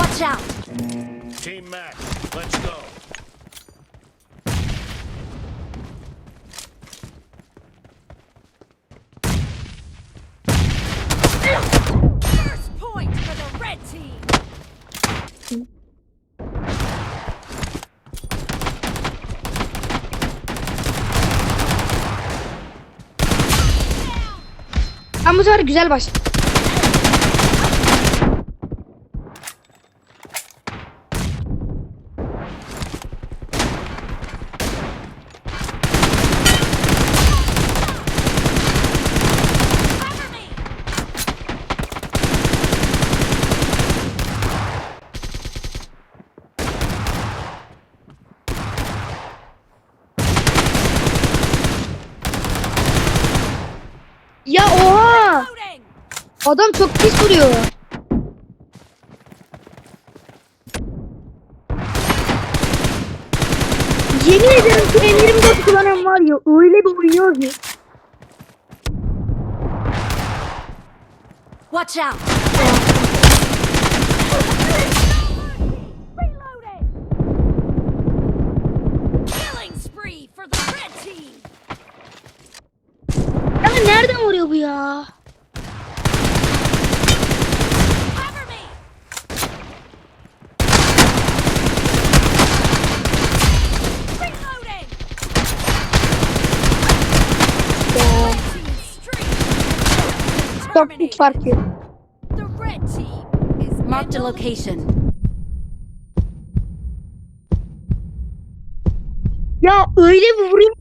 Watch out! Team match, let's go. First point for the red team! Ama bu sefer güzel başladı. Cover me! Ya oha! Loading! Adam çok pis vuruyor. Yemin ederim ki M24 kullanan var ya, öyle bir oynuyor ki. Watch out! Reloading! Killing spree for the red team! Ya nereden vuruyor bu ya? Cover me! Reloading! Ya Red team streak çok pis terminated. fark yok. The red team is marked a location. Ya öyle bir vuruyor.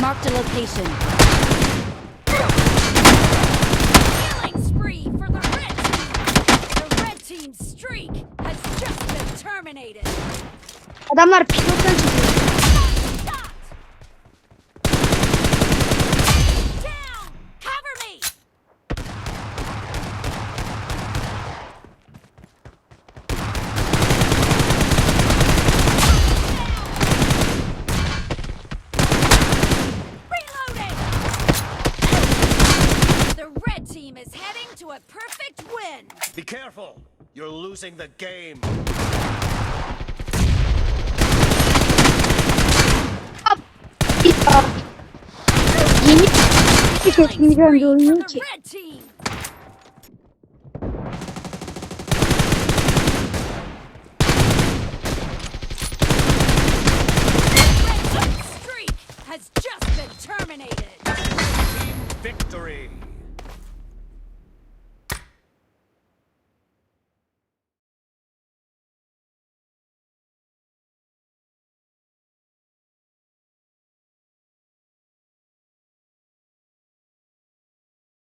Marked a location. Killing spree for the red team. The red team's streak has just been terminated. Adamlar pilottan çıkıyor. Shot! Down! Cover me! Reloading! The red team is heading to a perfect win. Be careful, you're losing the game. Ya. Yemin hiç Killing etmeyeceğim spree bir for oynuyor the ki. red team. Red team's streak has just been terminated. Victory.